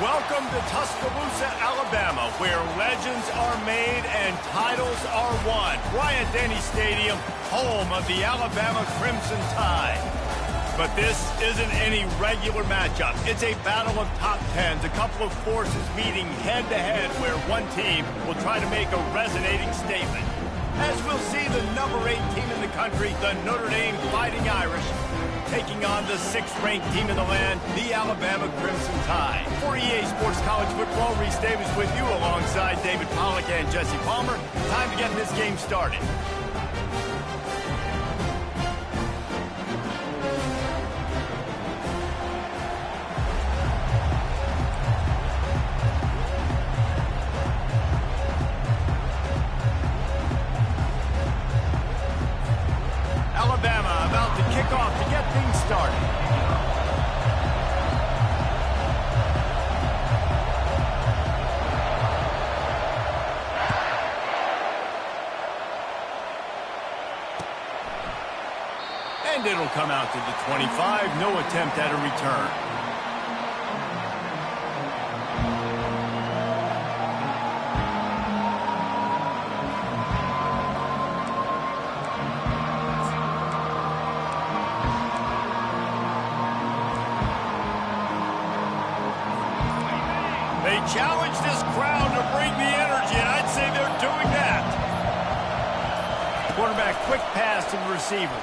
Welcome to Tuscaloosa, Alabama, where legends are made and titles are won. Bryant-Denny Stadium, home of the Alabama Crimson Tide. But this isn't any regular matchup. It's a battle of top tens, a couple of forces meeting head-to-head where one team will try to make a resonating statement. As we'll see the number 8 team in the country, the Notre Dame Fighting Irish, taking on the 6th-ranked team in the land, the Alabama Crimson Tide. For EA Sports College Football, Reese Davis with you alongside David Pollack and Jesse Palmer. Time to get this game started. Alabama about to kick off to get things started. And it'll come out to the 25. No attempt at a return. They challenge this crowd to bring the energy, and I'd say they're doing that. Quarterback, quick pass to the receiver.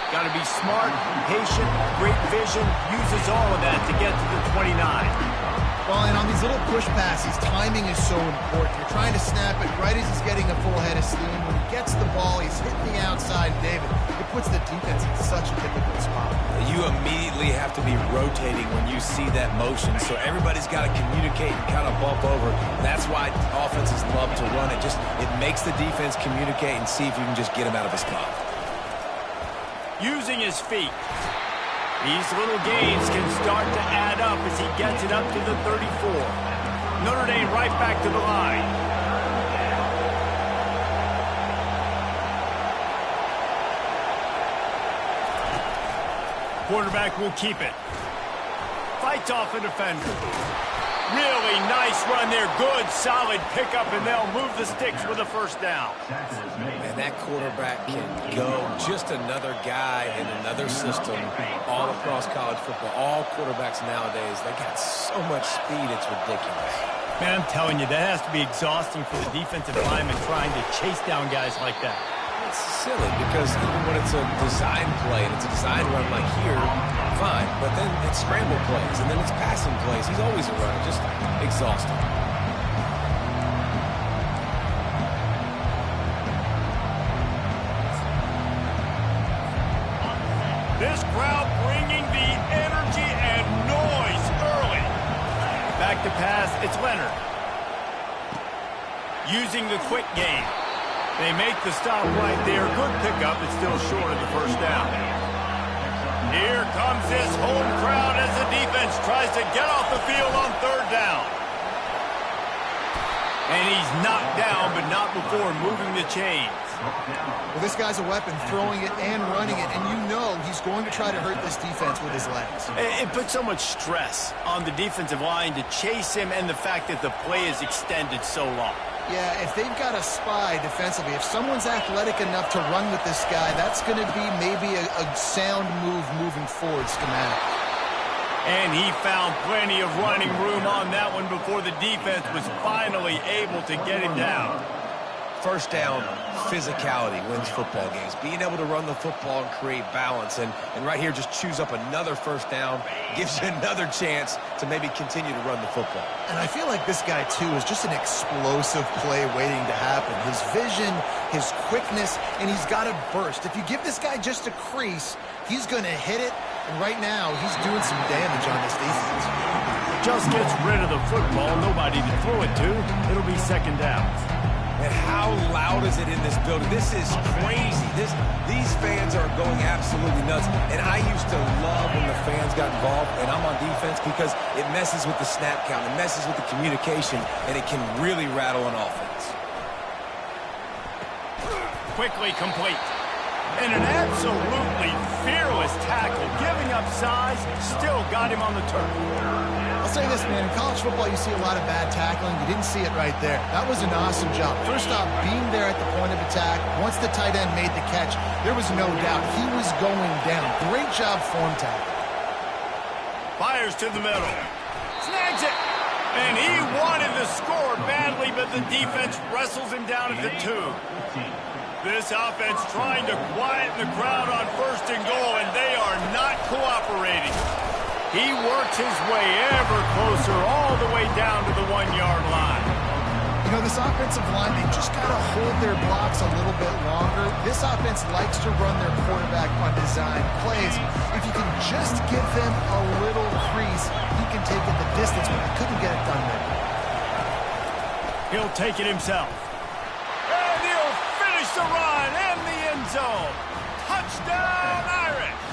Got to be smart, patient, great vision, uses all of that to get to the 29. Well, and on these little push passes, timing is so important. You're trying to snap it right as he's getting a full head of steam. When he gets the ball, he's hitting the outside. David, it puts the defense in such a difficult spot. You immediately have to be rotating when you see that motion, so everybody's got to communicate and kind of bump over. That's why offenses love to run it. It makes the defense communicate and see if you can just get him out of a spot. Using his feet. These little gains can start to add up as he gets it up to the 34. Notre Dame right back to the line. Quarterback will keep it. Fights off a defender. Really nice run there. Good, solid pickup, and they'll move the sticks with a first down. And that quarterback can go. Just another guy in another system all across college football. All quarterbacks nowadays, they got so much speed, it's ridiculous. Man, I'm telling you, that has to be exhausting for the defensive lineman trying to chase down guys like that. It's silly because even when it's a design play and it's a design run like here, fine, but then it's scramble plays and then it's passing plays. He's always a runner, just exhausting. This crowd bringing the energy and noise early. Back to pass, it's Leonard. Using the quick game. They make the stop right there. Good pickup. It's still short of the first down. Here comes this home crowd as the defense tries to get off the field on third down. And he's knocked down, but not before moving the chains. Well, this guy's a weapon, throwing it and running it, and you know he's going to try to hurt this defense with his legs. It puts so much stress on the defensive line to chase him and the fact that the play is extended so long. Yeah, if they've got a spy defensively, if someone's athletic enough to run with this guy, that's going to be maybe a sound move moving forward schematic. And he found plenty of running room on that one before the defense was finally able to get him down. First down, physicality wins football games. Being able to run the football and create balance. And right here, just choose up another first down. Gives you another chance to maybe continue to run the football. And I feel like this guy, too, is just an explosive play waiting to happen. His vision, his quickness, and he's got a burst. If you give this guy just a crease, he's going to hit it. And right now, he's doing some damage on this defense. Just gets rid of the football. Nobody to throw it to. It'll be second down. And how loud is it in this building? This is crazy. These fans are going absolutely nuts. And I used to love when the fans got involved, and I'm on defense, because it messes with the snap count, it messes with the communication, and it can really rattle an offense. Quickly complete. And an absolutely fearless tackle, giving up size, still got him on the turf. I'll say this, man. In college football, you see a lot of bad tackling. You didn't see it right there. That was an awesome job. First off, being there at the point of attack. Once the tight end made the catch, there was no doubt he was going down. Great job form tackle. Fires to the middle. Snags it. And he wanted to score badly, but the defense wrestles him down at the 2. This offense trying to quieten the crowd on 1st and goal, and they are not cooperating. He works his way ever closer all the way down to the 1-yard line. You know, this offensive line, they just got to hold their blocks a little bit longer. This offense likes to run their quarterback on design plays. If you can just give them a little crease, he can take it the distance, but he couldn't get it done there. He'll take it himself. And he'll finish the run in the end zone. Touchdown, Irish!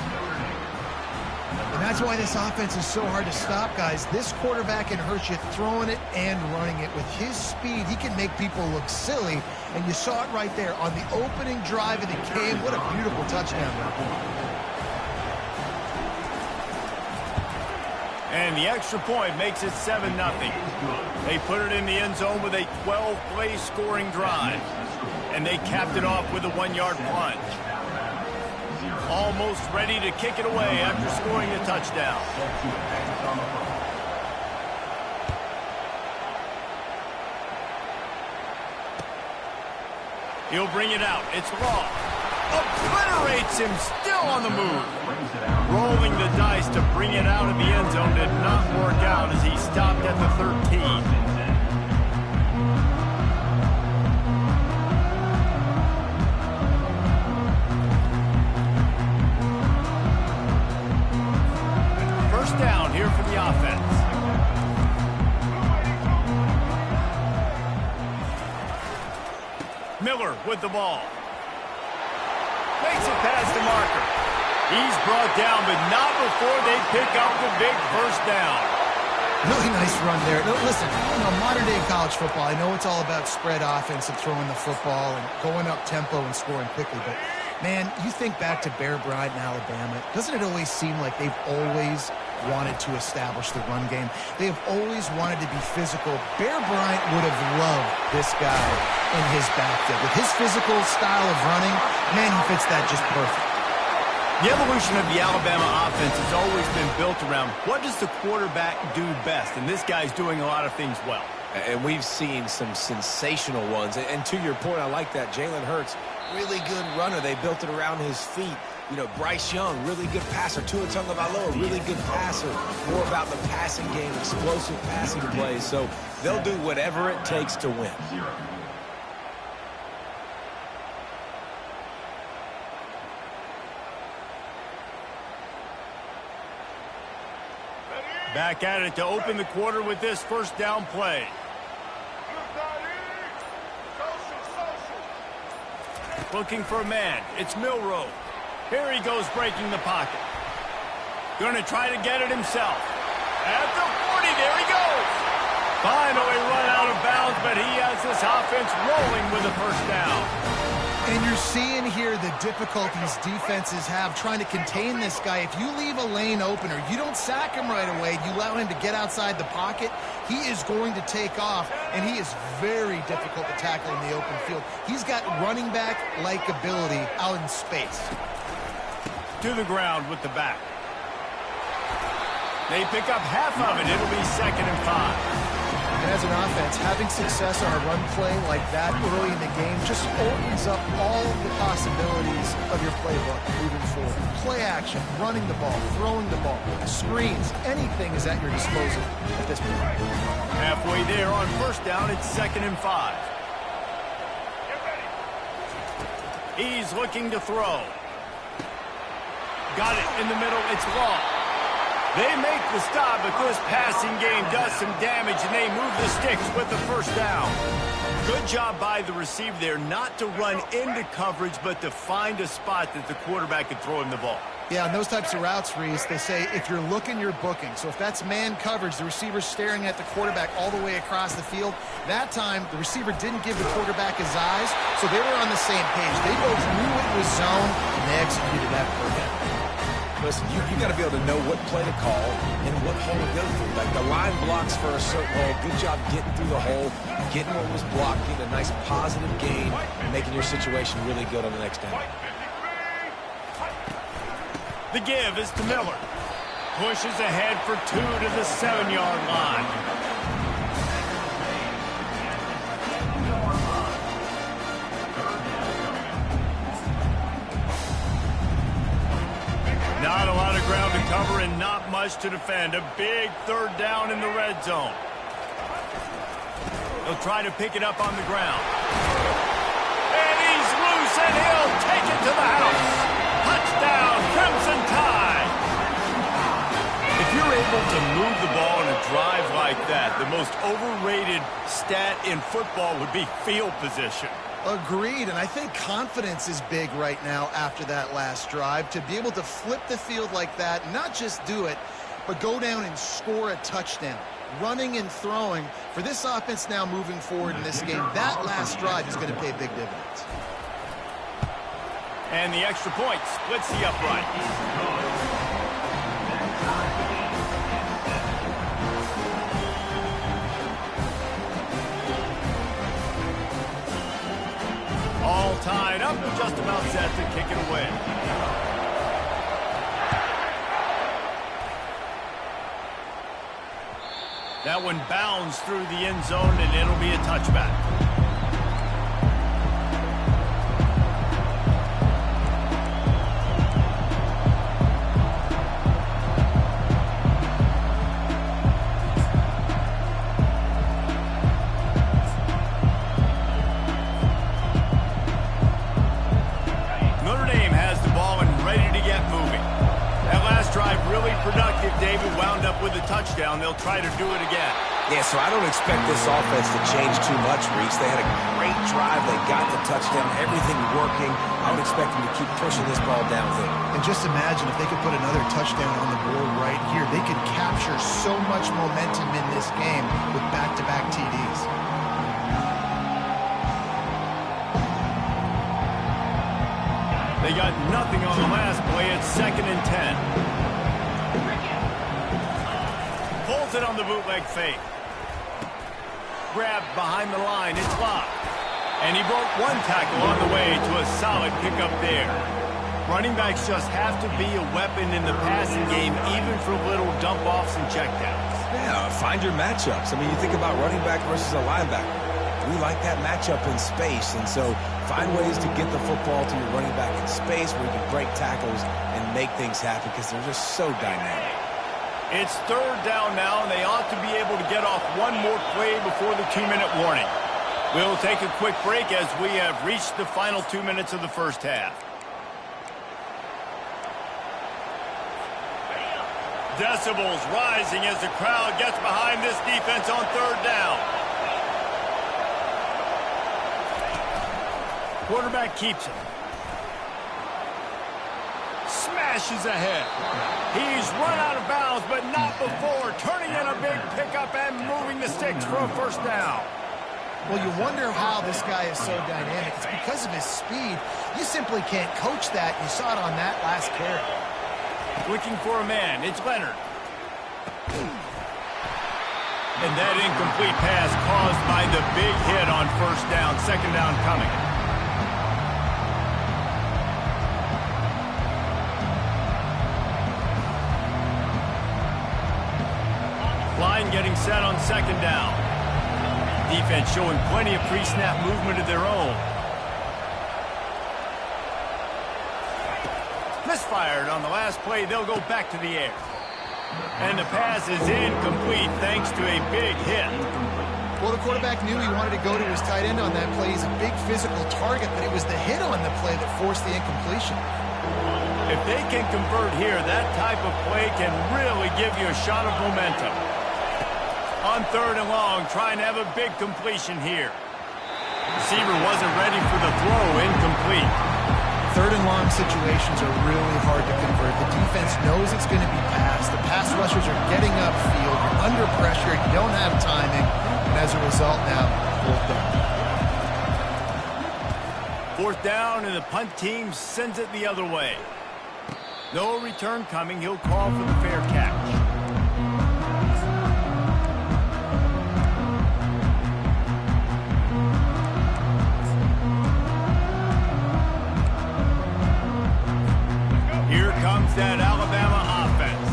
And that's why this offense is so hard to stop, guys. This quarterback can hurt you throwing it and running it. With his speed, he can make people look silly. And you saw it right there on the opening drive of the game. What a beautiful touchdown. And the extra point makes it 7-0. They put it in the end zone with a 12-play scoring drive. And they capped it off with a 1-yard plunge. Almost ready to kick it away after scoring a touchdown. He'll bring it out. It's Law. Obliterates him, still on the move. Rolling the dice to bring it out of the end zone did not work out as he stopped at the 13. Down here for the offense. Miller with the ball. Makes it past the marker. He's brought down, but not before they pick up the big first down. Really nice run there. No, listen, you know, modern-day college football, I know it's all about spread offense and throwing the football and going up tempo and scoring quickly, but, man, you think back to Bear Bryant in Alabama, doesn't it always seem like they've always wanted to establish the run game? They have always wanted to be physical. Bear Bryant would have loved this guy in his backfield. With his physical style of running, man, he fits that just perfect. The evolution of the Alabama offense has always been built around what does the quarterback do best, and this guy's doing a lot of things well. And we've seen some sensational ones. And to your point, I like that. Jalen Hurts, really good runner. They built it around his feet. You know, Bryce Young, really good passer. Tua Tagovailoa, really good passer. More about the passing game, explosive passing plays. So they'll do whatever it takes to win. Back at it to open the quarter with this first down play. Looking for a man. It's Milroe. Here he goes breaking the pocket. Going to try to get it himself. At the 40, there he goes. Finally run out of bounds, but he has this offense rolling with a first down. And you're seeing here the difficulties defenses have trying to contain this guy. If you leave a lane open or you don't sack him right away, you allow him to get outside the pocket, he is going to take off, and he is very difficult to tackle in the open field. He's got running back-like ability out in space. To the ground with the back. They pick up half of it. It'll be 2nd and 5. And as an offense, having success on a run play like that early in the game just opens up all the possibilities of your playbook moving forward. Play action, running the ball, throwing the ball, screens, anything is at your disposal at this point. Halfway there on first down, it's 2nd and 5. He's looking to throw. Got it in the middle. It's Law. They make the stop, but this passing game does some damage, and they move the sticks with the first down. Good job by the receiver there not to run into coverage, but to find a spot that the quarterback could throw him the ball. Yeah, on those types of routes, Reese, they say if you're looking, you're booking. So if that's man coverage, the receiver's staring at the quarterback all the way across the field. That time, the receiver didn't give the quarterback his eyes, so they were on the same page. They both knew it was zone, and they executed that perfect. Listen, you got to be able to know what play to call and what hole to go through. Like the line blocks for a certain hole. Good job getting through the hole, getting what was blocked, getting a nice positive gain, and making your situation really good on the next down. The give is to Miller. Pushes ahead for 2 to the 7-yard line. Not a lot of ground to cover and not much to defend. A big third down in the red zone. He'll try to pick it up on the ground. And he's loose, and he'll take it to the house. Touchdown, Crimson Tide! If you're able to move the ball in a drive like that, the most overrated stat in football would be field position. Agreed, and I think confidence is big right now after that last drive. To be able to flip the field like that, not just do it, but go down and score a touchdown. Running and throwing, for this offense now moving forward in this game, that last drive is going to pay big dividends. And the extra point splits the upright. All tied up, just about set to kick it away. That one bounds through the end zone, and it'll be a touchback. With a touchdown, they'll try to do it again. Yeah, so I don't expect this offense to change too much, Reese. They had a great drive. They got the touchdown, everything working. I would expect them to keep pushing this ball downhill. And just imagine if they could put another touchdown on the board right here. They could capture so much momentum in this game with back-to-back TDs. They got nothing on the last play. It's 2nd and 10. Pulls it on the bootleg fake. Grabbed behind the line. It's locked. And he broke one tackle on the way to a solid pickup there. Running backs just have to be a weapon in the passing game, even for little dump-offs and checkdowns. Yeah, find your matchups. I mean, you think about running back versus a linebacker. We like that matchup in space, and so find ways to get the football to your running back in space where you can break tackles and make things happen because they're just so dynamic. It's 3rd down now, and they ought to be able to get off one more play before the 2-minute warning. We'll take a quick break as we have reached the final 2 minutes of the first half. Decibels rising as the crowd gets behind this defense on 3rd down. Quarterback keeps it. Smashes ahead. He's run out of bounds, but not before. Turning in a big pickup and moving the sticks for a 1st down. Well, you wonder how this guy is so dynamic. It's because of his speed. You simply can't coach that. You saw it on that last carry. Looking for a man. It's Leonard. And that incomplete pass caused by the big hit on 1st down. 2nd down coming. Line getting set on 2nd down. Defense showing plenty of pre-snap movement of their own. Misfired on the last play. They'll go back to the air. And the pass is incomplete thanks to a big hit. Well, the quarterback knew he wanted to go to his tight end on that play. He's a big physical target, but it was the hit on the play that forced the incompletion. If they can convert here, that type of play can really give you a shot of momentum. On 3rd and long, trying to have a big completion here. Receiver wasn't ready for the throw, incomplete. Third and long situations are really hard to convert. The defense knows it's going to be passed. The pass rushers are getting upfield. You're under pressure. You don't have timing. And as a result now, fourth down. Fourth down, and the punt team sends it the other way. No return coming. He'll call for the fair catch. Here comes that Alabama offense.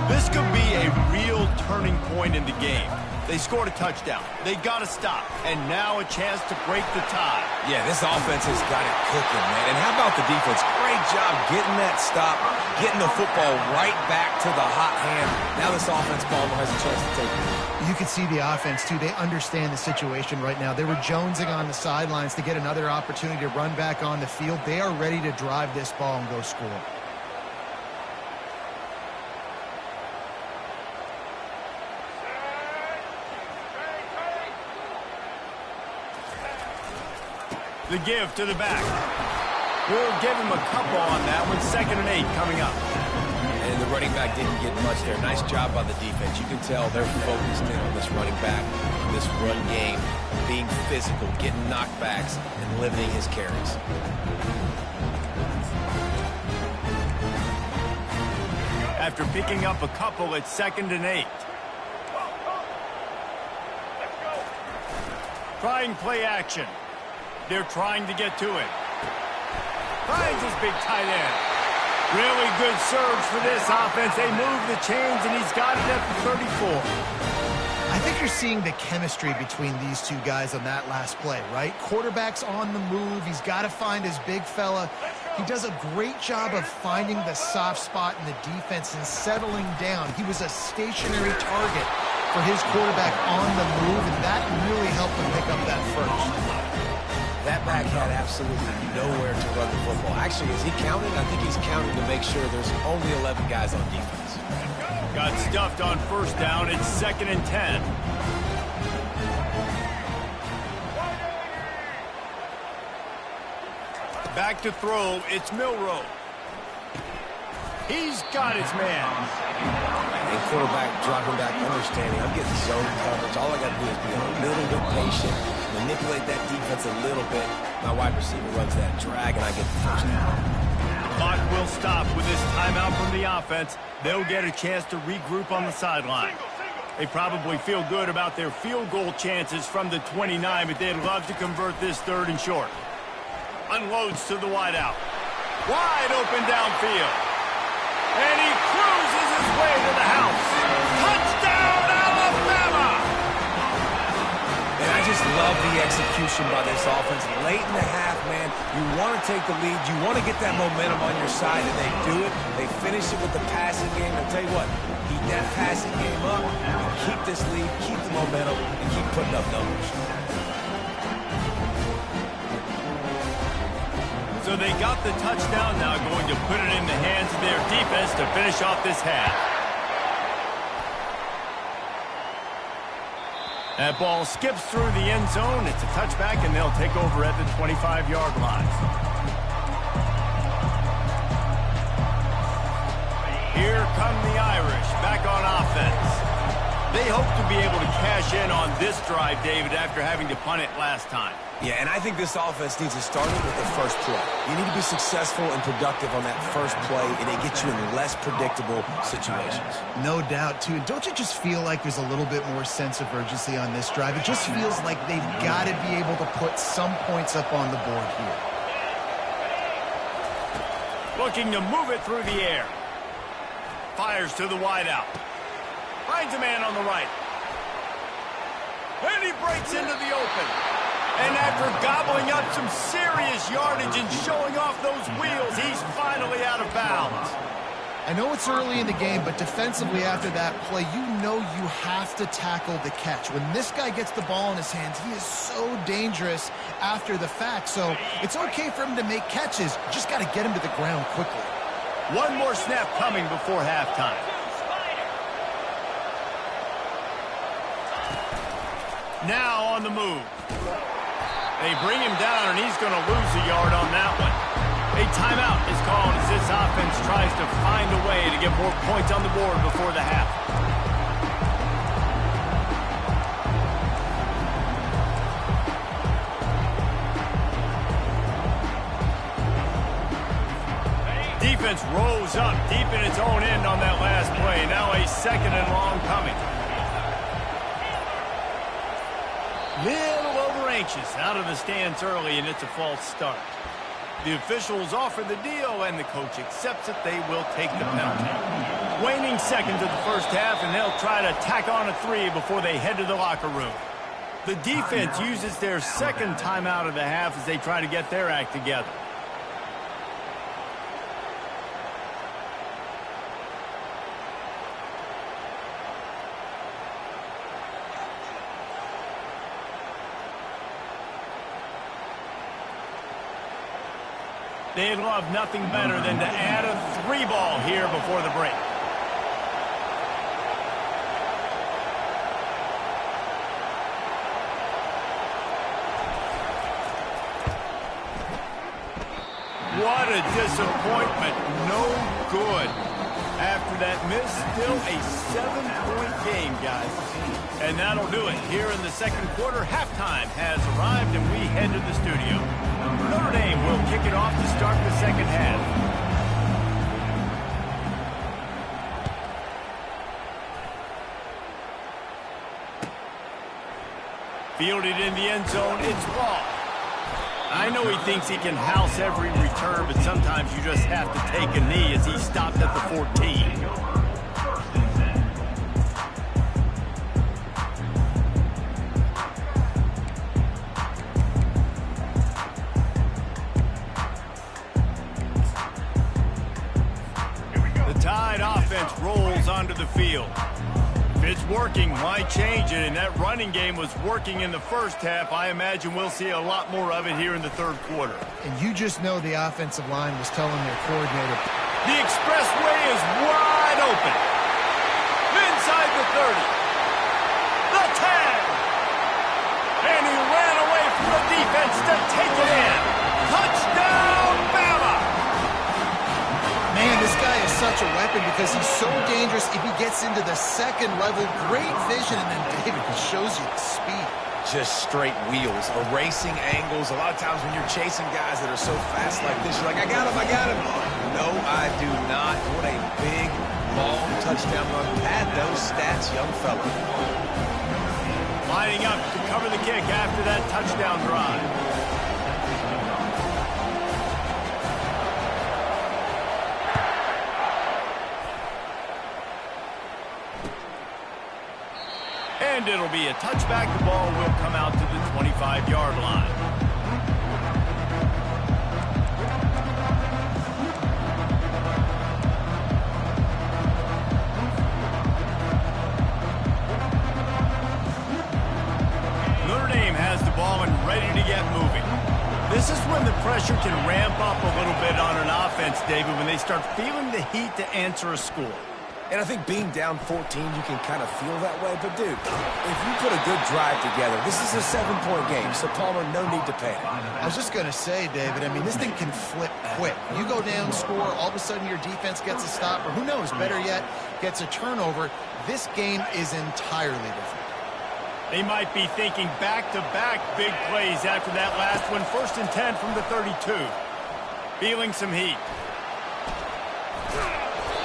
This could be a real turning point in the game. They scored a touchdown. They got to stop. And now a chance to break the tie. Yeah, this offense has got it cooking, man. And how about the defense? Great job getting that stop, getting the football right back to the hot hand. Now this offense, Palmer, has a chance to take it. You can see the offense, too. They understand the situation right now. They were jonesing on the sidelines to get another opportunity to run back on the field. They are ready to drive this ball and go score. The give to the back. We'll give him a couple on that one. 2nd and 8 coming up. And the running back didn't get much there. Nice job by the defense. You can tell they're focused in on this running back, on this run game, being physical, getting knockbacks, and limiting his carries. After picking up a couple, it's 2nd and 8. Trying play action. They're trying to get to it. Finds his big tight end. Really good surge for this offense. They move the chains, and he's got it at the 34. I think you're seeing the chemistry between these two guys on that last play, right? Quarterback's on the move. He's got to find his big fella. He does a great job of finding the soft spot in the defense and settling down. He was a stationary target for his quarterback on the move, and that really helped him pick up that first. That back had absolutely nowhere to run the football. Actually, is he counting? I think he's counting to make sure there's only 11 guys on defense. Got stuffed on first down. It's 2nd and 10. Back to throw. It's Milroe. He's got his man. And quarterback dropping back, understanding. I'm getting zone coverage. All I got to do is be a little bit patient, manipulate that defense a little bit. My wide receiver runs that drag, and I get the first down. Clock will stop with this timeout from the offense. They'll get a chance to regroup on the sideline. They probably feel good about their field goal chances from the 29, but they'd love to convert this 3rd and short. Unloads to the wideout. Wide open downfield. And he cruises his way to the house. Touchdown, Alabama! And I just love the execution by this offense. Late in the half, man, you want to take the lead. You want to get that momentum on your side, and they do it. They finish it with the passing game. I'll tell you what, keep that passing game up, and keep this lead, keep the momentum, and keep putting up numbers. So they got the touchdown, now going to put it in the hands of their defense to finish off this half. That ball skips through the end zone. It's a touchback, and they'll take over at the 25-yard line. Here come the Irish back on offense. They hope to be able to cash in on this drive, David, after having to punt it last time. Yeah, and I think this offense needs to start it with the first play. You need to be successful and productive on that first play, and it gets you in less predictable situations. No doubt, too. Don't you just feel like there's a little bit more sense of urgency on this drive? It just feels like they've got to be able to put some points up on the board here. Looking to move it through the air. Fires to the wideout. Finds a man on the right. And he breaks into the open. And after gobbling up some serious yardage and showing off those wheels, he's finally out of bounds. I know it's early in the game, but defensively after that play, you know you have to tackle the catch. When this guy gets the ball in his hands, he is so dangerous after the fact. So it's okay for him to make catches. You just got to get him to the ground quickly. One more snap coming before halftime. Now on the move. They bring him down, and he's going to lose a yard on that one. A timeout is called as this offense tries to find a way to get more points on the board before the half. Defense rose up deep in its own end on that last play. Now a second and long coming. Little over-anxious out of the stands early, and it's a false start. The officials offer the deal, and the coach accepts it. They will take the penalty. Waning seconds of the first half, and they'll try to tack on a 3 before they head to the locker room. The defense uses their second timeout of the half as they try to get their act together. They'd love nothing better than to add a 3 ball here before the break. What a disappointment. No good. After that miss, still a 7-point game, guys. And that'll do it. Here in the second quarter, halftime has arrived, and we head to the studio. Notre Dame will kick it off to start the second half. Fielded in the end zone, it's ball. I know he thinks he can house every return, but sometimes you just have to take a knee as he stopped at the 14. Rolls onto the field. If it's working, why change it? And that running game was working in the first half. I imagine we'll see a lot more of it here in the third quarter. And you just know the offensive line was telling their coordinator. The expressway is wide open. Inside the 30. The 10. And he ran away from the defense to take it in. Touchdown, Bama! Man, this guy is such a weapon because he's so dangerous if he gets into the second level. Great vision, and then David just shows you the speed. Just straight wheels, erasing angles. A lot of times when you're chasing guys that are so fast like this, you're like, I got him, I got him. No, I do not. What a big, long touchdown run. Pad those stats, young fella. Lining up to cover the kick after that touchdown drive. And it'll be a touchback. The ball will come out to the 25-yard line. Notre Dame has the ball and ready to get moving. This is when the pressure can ramp up a little bit on an offense, David, when they start feeling the heat to answer a score. And I think being down 14, you can kind of feel that way. But, dude, if you put a good drive together, this is a 7-point game, so Palmer, no need to panic. I was just going to say, David, I mean, this thing can flip quick. You go down, score, all of a sudden your defense gets a stop, or who knows, better yet, gets a turnover. This game is entirely different. They might be thinking back-to-back big plays after that last one. 1st and 10 from the 32. Feeling some heat.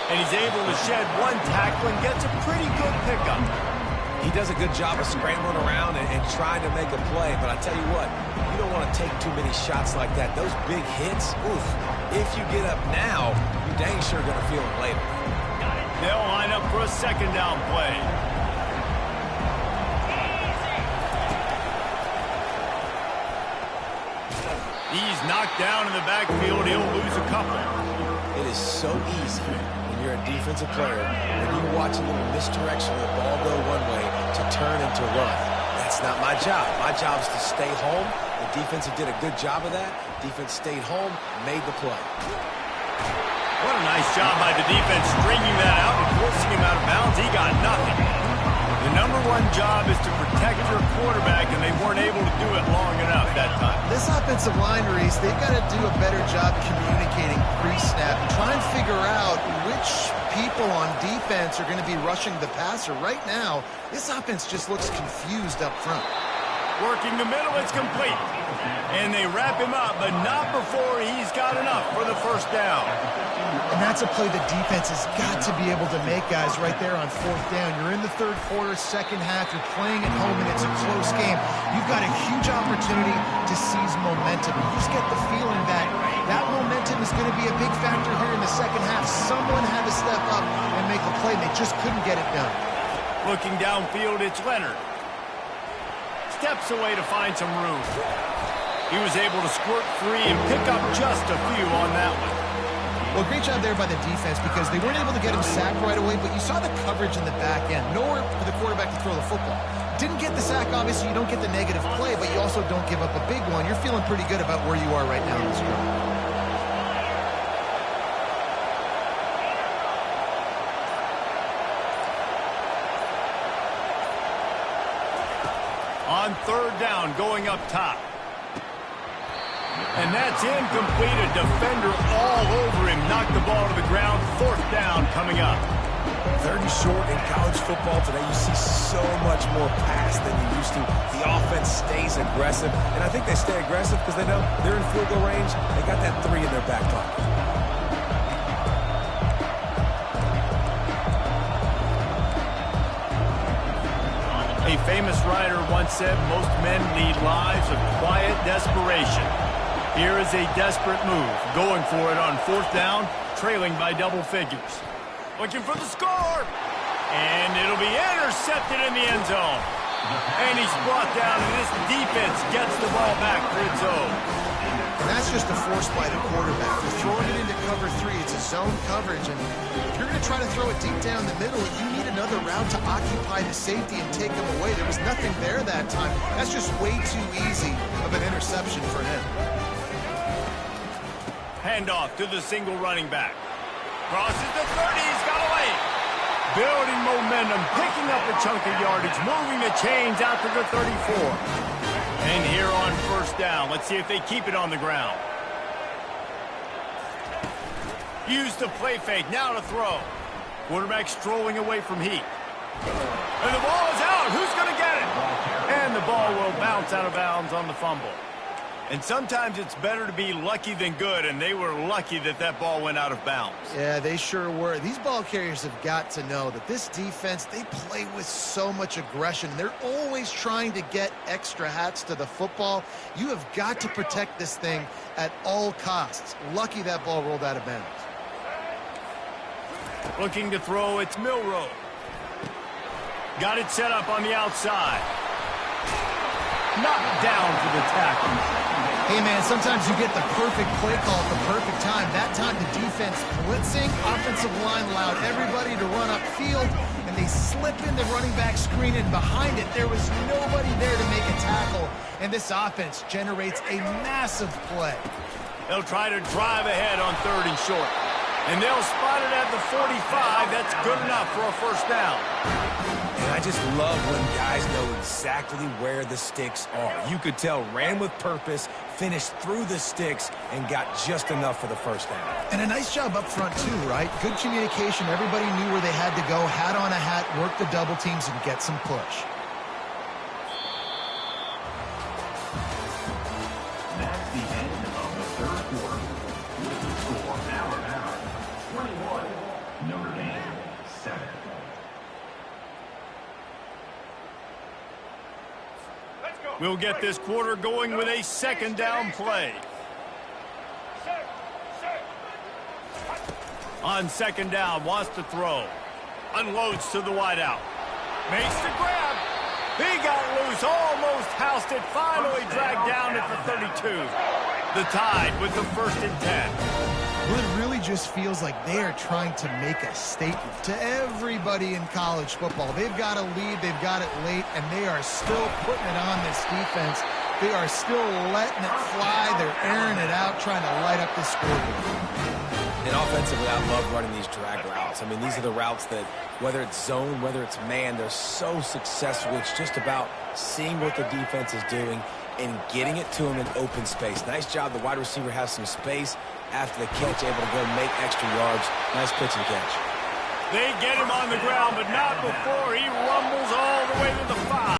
And he's able to shed one tackle and gets a pretty good pickup. He does a good job of scrambling around and trying to make a play. But I tell you what, you don't want to take too many shots like that. Those big hits, oof. If you get up now, you dang sure going to feel it later. They'll line up for a second down play. He's knocked down in the backfield. He'll lose a couple. It is so easy when you're a defensive player and you watch a little misdirection of the ball go one way to turn and to run. That's not my job. My job is to stay home. The defense did a good job of that. Defense stayed home, made the play. What a nice job by the defense stringing that out and forcing him out of bounds. He got nothing. The number one job is to protect your quarterback, and they weren't able to do it long enough that time. This offense offensive line, Reese, they've got to do a better job communicating pre-snap and try and figure out which people on defense are going to be rushing the passer. Right now, this offense just looks confused up front. Working the middle, it's complete. And they wrap him up, but not before he's got enough for the first down. And that's a play the defense has got to be able to make, guys, right there on fourth down. You're in the third quarter, second half. You're playing at home, and it's a close game. You've got a huge opportunity to seize momentum. You just get the feeling that that momentum is going to be a big factor here in the second half. Someone had to step up and make a play, and they just couldn't get it done. Looking downfield, it's Leonard. Steps away to find some room. He was able to squirt free and pick up just a few on that one. Well, great job there by the defense because they weren't able to get him sacked right away, but you saw the coverage in the back end. Nowhere for the quarterback to throw the football. Didn't get the sack, obviously. You don't get the negative play, but you also don't give up a big one. You're feeling pretty good about where you are right now in this drive. On third down, going up top. And that's incomplete. A defender all over him. Knocked the ball to the ground. Fourth down coming up. Third and short in college football today. You see so much more pass than you used to. The offense stays aggressive. And I think they stay aggressive because they know they're in field goal range. They got that 3 in their back pocket. A famous writer once said, most men lead lives of quiet desperation. Here is a desperate move, going for it on fourth down, trailing by double figures. Looking for the score, and it'll be intercepted in the end zone. And he's brought down, and this defense gets the ball back for its own. And that's just a force by the quarterback. They're throwing it into cover 3. It's a zone coverage, and if you're going to try to throw it deep down the middle, you need another route to occupy the safety and take him away. There was nothing there that time. That's just way too easy of an interception for him. Handoff to the single running back. Crosses the 30, he's got away. Building momentum, picking up a chunk of yardage, moving the chains out to the 34. And here on first down, let's see if they keep it on the ground. Use the play fake, now to throw. Quarterback strolling away from heat. And the ball is out, who's going to get it? And the ball will bounce out of bounds on the fumble. And sometimes it's better to be lucky than good, and they were lucky that that ball went out of bounds. Yeah, they sure were. These ball carriers have got to know that this defense, they play with so much aggression. They're always trying to get extra hats to the football. You have got to protect this thing at all costs. Lucky that ball rolled out of bounds. Looking to throw, it's Milroe. Got it set up on the outside. Knocked down for the tackle. Hey, man, sometimes you get the perfect play call at the perfect time. That time the defense blitzing, offensive line allowed everybody to run upfield, and they slip in the running back screen, and behind it there was nobody there to make a tackle, and this offense generates a massive play. They'll try to drive ahead on third and short. And they'll spot it at the 45. That's good enough for a first down. And I just love when guys know exactly where the sticks are. You could tell, ran with purpose, finished through the sticks, and got just enough for the first down. And a nice job up front, too, right? Good communication. Everybody knew where they had to go, hat on a hat, work the double teams, and get some push. That's the end of the third quarter. With the score Alabama 21, Notre Dame 7. We'll get this quarter going with a second down play. On second down, wants to throw. Unloads to the wideout. Makes the grab. He got loose, almost housed it, finally dragged down at the 32. The Tide with the 1st and 10. Well, it really just feels like they are trying to make a statement to everybody in college football. They've got a lead, they've got it late, and they are still putting it on this defense. They are still letting it fly. They're airing it out, trying to light up the scoreboard. And offensively, I love running these drag routes. I mean, these are the routes that, whether it's zone, whether it's man, they're so successful. It's just about seeing what the defense is doing and getting it to him in open space. Nice job. The wide receiver has some space after the catch, able to go make extra yards. Nice pitch and catch. They get him on the ground, but not before he rumbles all the way to the 5.